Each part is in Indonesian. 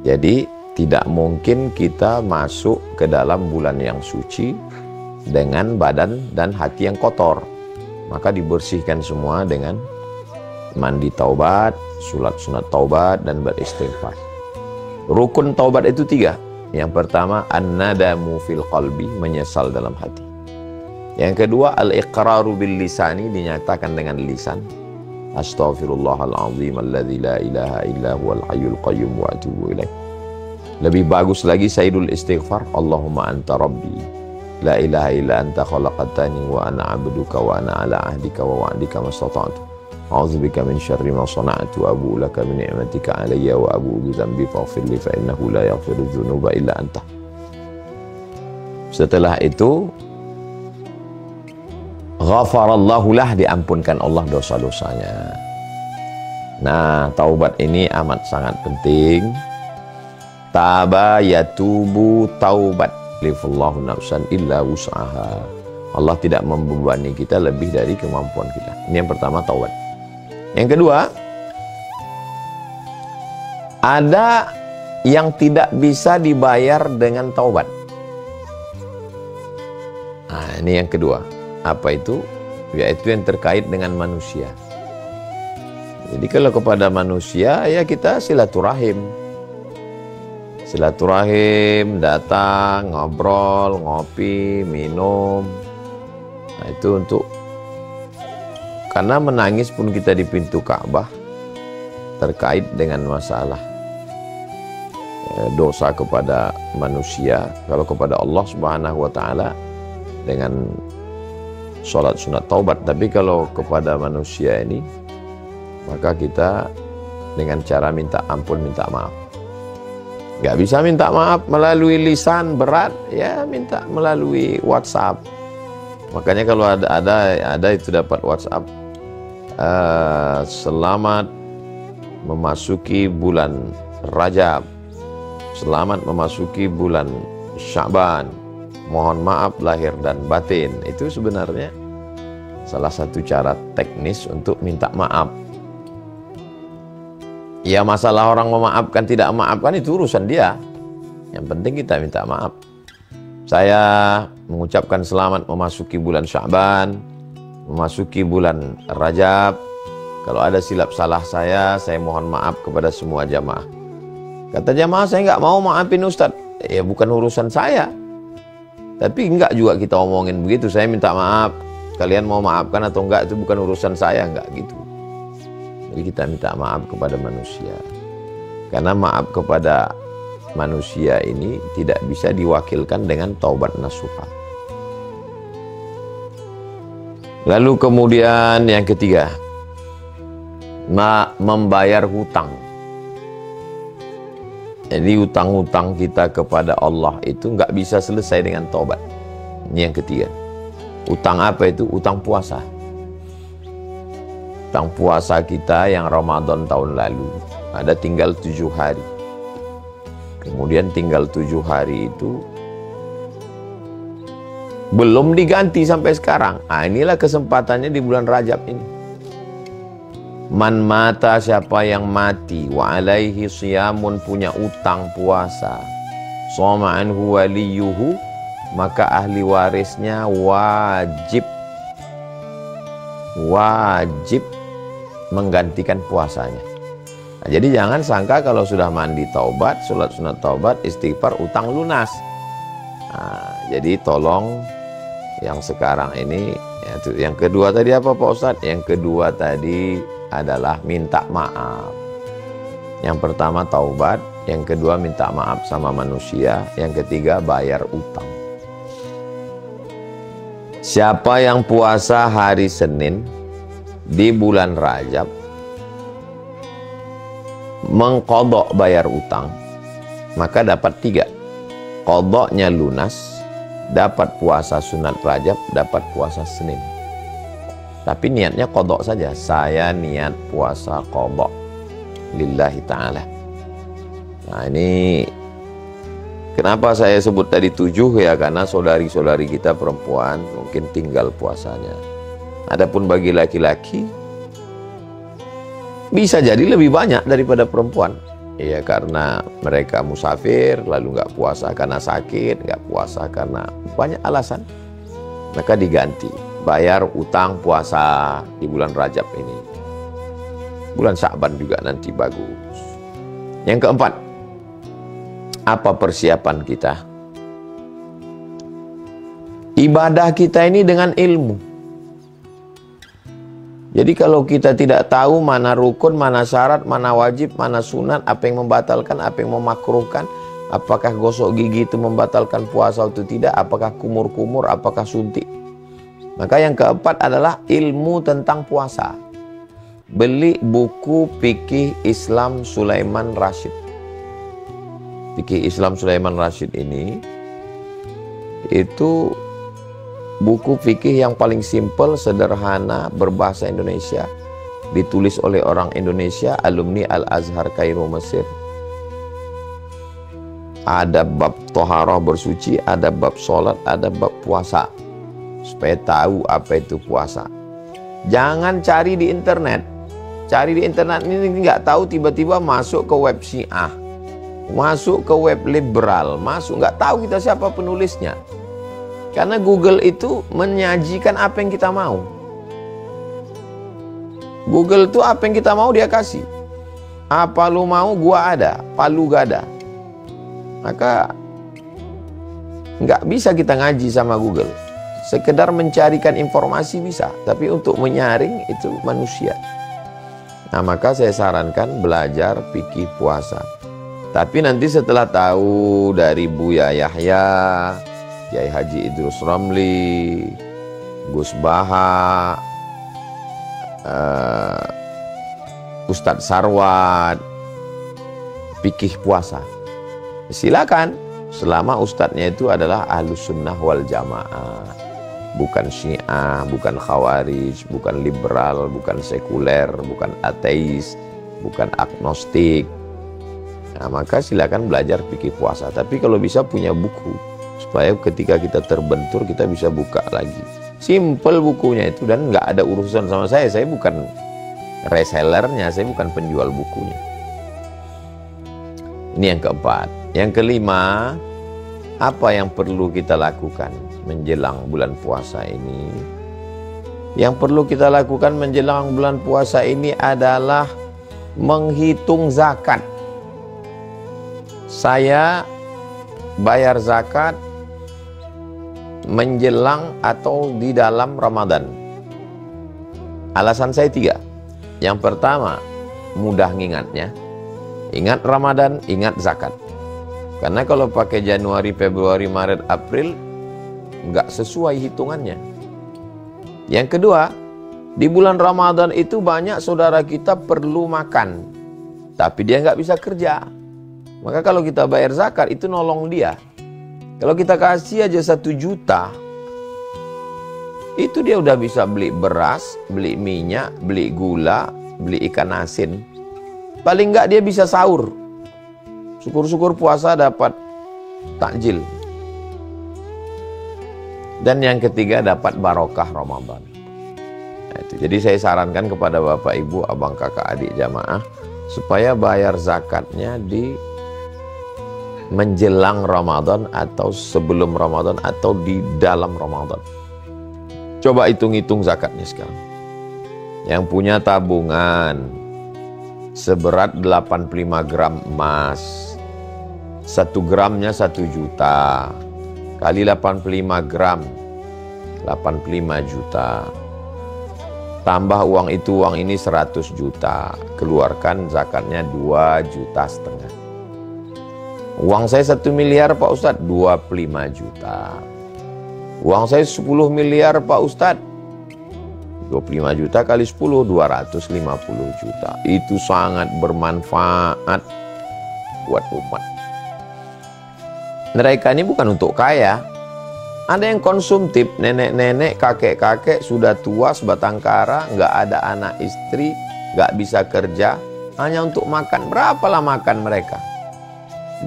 Jadi tidak mungkin kita masuk ke dalam bulan yang suci dengan badan dan hati yang kotor. Maka dibersihkan semua dengan mandi taubat, sholat sunat taubat, dan beristighfar. Rukun taubat itu 3. Yang pertama, an-nadamu fil qalbi, menyesal dalam hati. Yang kedua, al-iqraru bil lisani, dinyatakan dengan lisan. Astaghfirullahaladzim alladzi la ilaha illa huwal hayyul qayyum wa atubu ilaih. Lebih bagus lagi sayyidul istighfar, Allahumma anta rabbi la ilaha illa anta khalaqtani wa ana abduka wa ana ala ahdika wa wa'dika mastata'tu. A'udzubika min syarri ma sana'tu wa abu'u laka bi ni'matika alayya wa abu'u bi dzambi faghfir li fa innahu la yaghfiru dzunuba illa anta. Setelah itu ghafarallahu lah, diampunkan Allah dosa-dosanya. Nah, taubat ini amat sangat penting. Taba yatubu taubat, lifallahu nafsan illa wus'aha. Allah tidak membebani kita lebih dari kemampuan kita. Ini yang pertama, taubat. Yang kedua, ada yang tidak bisa dibayar dengan taubat. Nah, ini yang kedua. Apa itu? Yaitu yang terkait dengan manusia. Jadi kalau kepada manusia, ya kita silaturahim. Silaturahim, datang, ngobrol, ngopi, minum. Nah, itu untuk, karena menangis pun kita di pintu Ka'bah terkait dengan masalah dosa kepada manusia. Kalau kepada Allah Subhanahu wa Ta'ala dengan sholat sunat taubat, tapi kalau kepada manusia ini maka kita dengan cara minta ampun, minta maaf. Nggak bisa minta maaf melalui lisan, berat, ya minta melalui WhatsApp. Makanya kalau ada itu dapat WhatsApp, selamat memasuki bulan Rajab, selamat memasuki bulan Sya'ban, mohon maaf lahir dan batin. Itu sebenarnya salah satu cara teknis untuk minta maaf. Ya, masalah orang memaafkan tidak memaafkan itu urusan dia. Yang penting kita minta maaf. Saya mengucapkan selamat memasuki bulan Sya'ban, memasuki bulan Rajab. Kalau ada silap salah saya mohon maaf kepada semua jamaah. Kata jamaah, saya nggak mau maafin Ustadz. Ya bukan urusan saya. Tapi enggak juga kita omongin begitu. Saya minta maaf, kalian mau maafkan atau enggak itu bukan urusan saya, enggak gitu. Jadi kita minta maaf kepada manusia. Karena maaf kepada manusia ini tidak bisa diwakilkan dengan taubat nasuha. Lalu kemudian yang ketiga, membayar hutang. Jadi hutang-hutang kita kepada Allah itu nggak bisa selesai dengan taubat. Ini yang ketiga. Utang apa itu? Utang puasa. Utang puasa kita yang Ramadan tahun lalu ada tinggal 7 hari. Kemudian tinggal 7 hari itu belum diganti sampai sekarang. Nah, inilah kesempatannya di bulan Rajab ini. Man mata, siapa yang mati, wa alaihi siyamun, punya utang puasa, soma anhu waliyuhu, maka ahli warisnya wajib menggantikan puasanya. Nah, jadi jangan sangka kalau sudah mandi taubat, sholat sunat taubat, istighfar, utang lunas. Nah, jadi tolong yang sekarang ini, yang kedua tadi apa Pak Ustadz? Yang kedua tadi adalah minta maaf. Yang pertama taubat, yang kedua minta maaf sama manusia, yang ketiga bayar utang. Siapa yang puasa hari Senin di bulan Rajab, mengqadha bayar utang, maka dapat 3. Qadhanya lunas, dapat puasa sunat Rajab, dapat puasa Senin. Tapi niatnya qadha saja. Saya niat puasa qadha lillahi ta'ala. Nah, ini kenapa saya sebut tadi 7 ya, karena saudari-saudari kita perempuan mungkin tinggal puasanya. Adapun bagi laki-laki bisa jadi lebih banyak daripada perempuan. Ya karena mereka musafir, lalu nggak puasa karena sakit, nggak puasa karena banyak alasan. Maka diganti, bayar utang puasa di bulan Rajab ini. Bulan Sya'ban juga nanti bagus. Yang keempat, apa persiapan kita? Ibadah kita ini dengan ilmu. Jadi kalau kita tidak tahu mana rukun, mana syarat, mana wajib, mana sunat, apa yang membatalkan, apa yang memakruhkan, apakah gosok gigi itu membatalkan puasa atau tidak, apakah kumur-kumur, apakah suntik. Maka yang keempat adalah ilmu tentang puasa. Beli buku Fikih Islam Sulaiman Rasyid. Fikih Islam Sulaiman Rasyid ini itu buku fikih yang paling simpel, sederhana, berbahasa Indonesia, ditulis oleh orang Indonesia, alumni Al-Azhar Kairo Mesir. Ada bab toharoh bersuci, ada bab sholat, ada bab puasa, supaya tahu apa itu puasa. Jangan cari di internet. Cari di internet ini nggak tahu, tiba-tiba masuk ke web Syiah, masuk ke web liberal, masuk nggak tahu kita siapa penulisnya. Karena Google itu menyajikan apa yang kita mau. Google itu apa yang kita mau dia kasih. Apa lu mau gua ada, palu gak ada. Maka nggak bisa kita ngaji sama Google. Sekedar mencarikan informasi bisa, tapi untuk menyaring itu manusia. Nah maka saya sarankan belajar fikih puasa. Tapi nanti setelah tahu dari Buya Yahya, Kiai Haji Idrus Ramli, Gus Baha, Ustadz Sarwad, fikih puasa, silakan, selama ustadznya itu adalah Ahlus Sunnah wal Jamaah, bukan Syiah, bukan Khawarij, bukan liberal, bukan sekuler, bukan ateis, bukan agnostik. Nah maka silakan belajar fikih puasa. Tapi kalau bisa punya buku, supaya ketika kita terbentur kita bisa buka lagi. Simple bukunya itu dan nggak ada urusan sama saya. Saya bukan resellernya, saya bukan penjual bukunya. Ini yang keempat. Yang kelima, apa yang perlu kita lakukan menjelang bulan puasa ini? Yang perlu kita lakukan menjelang bulan puasa ini adalah menghitung zakat. Saya bayar zakat menjelang atau di dalam Ramadan. Alasan saya 3. Yang pertama, mudah ngingatnya. Ingat Ramadan, ingat zakat. Karena kalau pakai Januari, Februari, Maret, April, nggak sesuai hitungannya. Yang kedua, di bulan Ramadan itu banyak saudara kita perlu makan, tapi dia nggak bisa kerja. Maka kalau kita bayar zakat, itu nolong dia. Kalau kita kasih aja 1 juta, itu dia udah bisa beli beras, beli minyak, beli gula, beli ikan asin. Paling enggak dia bisa sahur. Syukur-syukur puasa dapat takjil. Dan yang ketiga dapat barokah Ramadan. Nah, itu. Jadi saya sarankan kepada Bapak Ibu, abang kakak adik jamaah, supaya bayar zakatnya di menjelang Ramadan atau sebelum Ramadan atau di dalam Ramadan. Coba hitung-hitung zakatnya sekarang. Yang punya tabungan seberat 85 gram emas, 1 gramnya 1 juta, kali 85 gram, 85 juta. Tambah uang itu, uang ini 100 juta. Keluarkan zakatnya 2,5 juta. Uang saya 1 miliar Pak Ustadz, 25 juta. Uang saya 10 miliar Pak Ustadz, 25 juta kali 10, 250 juta. Itu sangat bermanfaat buat umat. Mereka ini bukan untuk kaya. Ada yang konsumtif, nenek-nenek, kakek-kakek, sudah tua, sebatang kara, nggak ada anak istri, nggak bisa kerja, hanya untuk makan. Berapalah makan mereka?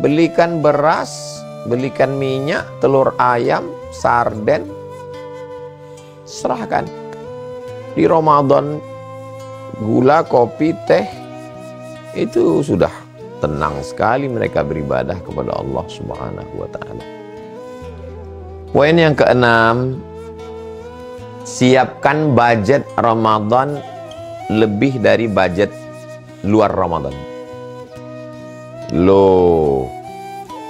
Belikan beras, belikan minyak, telur ayam, sarden, serahkan. Di Ramadan, gula, kopi, teh, itu sudah tenang sekali mereka beribadah kepada Allah Subhanahu wa Ta'ala. Poin yang keenam, siapkan budget Ramadan lebih dari budget luar Ramadan. Loh,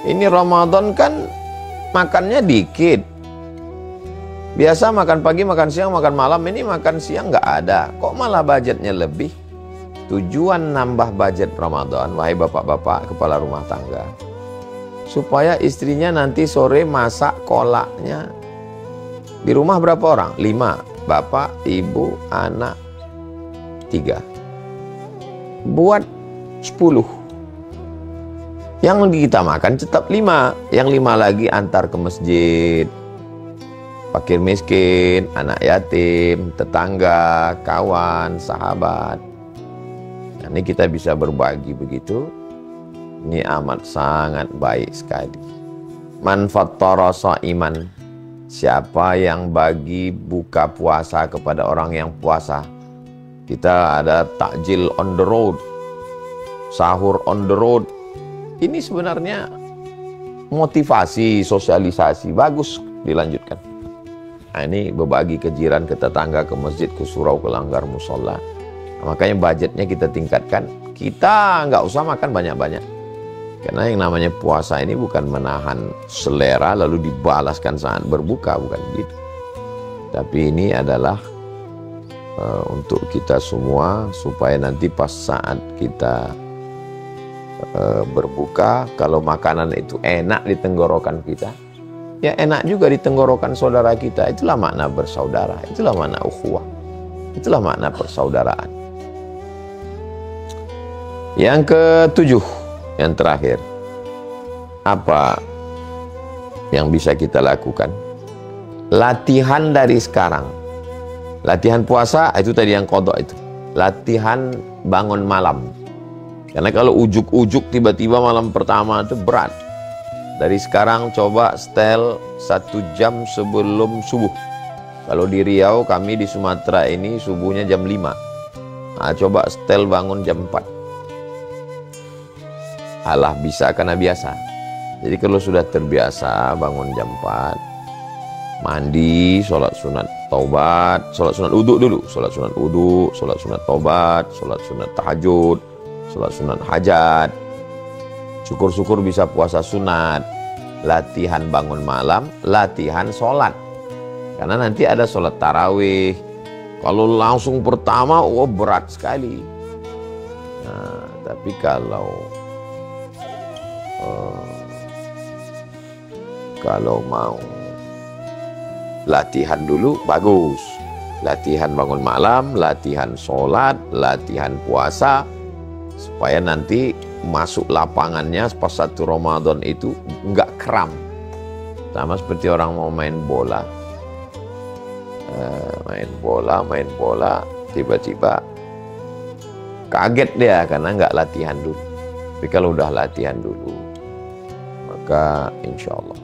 ini Ramadan kan makannya dikit. Biasa makan pagi, makan siang, makan malam. Ini makan siang nggak ada. Kok malah budgetnya lebih? Tujuan nambah budget Ramadan, wahai bapak-bapak kepala rumah tangga, supaya istrinya nanti sore masak kolaknya. Di rumah berapa orang? 5. Bapak, ibu, anak 3. Buat 10. Yang kita makan tetap 5. Yang 5 lagi antar ke masjid. Fakir miskin, anak yatim, tetangga, kawan, sahabat. Nah, ini kita bisa berbagi begitu. Ini amat sangat baik sekali. Man fattara sha'iman, siapa yang bagi buka puasa kepada orang yang puasa. Kita ada takjil on the road, sahur on the road. Ini sebenarnya motivasi, sosialisasi, bagus dilanjutkan. Nah, ini berbagi ke jiran, ke tetangga, ke masjid, ke surau, ke langgar, musola. Nah, makanya budgetnya kita tingkatkan. Kita nggak usah makan banyak-banyak. Karena yang namanya puasa ini bukan menahan selera lalu dibalaskan saat berbuka, bukan gitu. Tapi ini adalah untuk kita semua, supaya nanti pas saat kita berbuka, kalau makanan itu enak di tenggorokan kita, ya enak juga di tenggorokan saudara kita. Itulah makna bersaudara, itulah makna ukhuwah, itulah makna persaudaraan. Yang ke-7, yang terakhir, apa yang bisa kita lakukan? Latihan dari sekarang. Latihan puasa itu tadi yang qadha itu. Latihan bangun malam. Karena kalau ujuk-ujuk tiba-tiba malam pertama itu berat. Dari sekarang coba setel 1 jam sebelum subuh. Kalau di Riau, kami di Sumatera ini subuhnya jam 5. Nah, coba setel bangun jam 4. Alah, bisa karena biasa. Jadi kalau sudah terbiasa bangun jam 4, mandi, sholat sunat taubat, sholat sunat wudu dulu, sholat sunat wudu, sholat sunat taubat, sholat sunat tahajud, sholat sunat hajat. Syukur-syukur bisa puasa sunat. Latihan bangun malam, latihan sholat. Karena nanti ada sholat tarawih. Kalau langsung pertama, oh berat sekali. Nah, tapi kalau mau latihan dulu, bagus. Latihan bangun malam, latihan sholat, latihan puasa, supaya nanti masuk lapangannya pas 1 Ramadan itu nggak kram. Sama seperti orang mau main bola. Main bola, tiba-tiba kaget dia karena nggak latihan dulu. Tapi kalau udah latihan dulu, maka insya Allah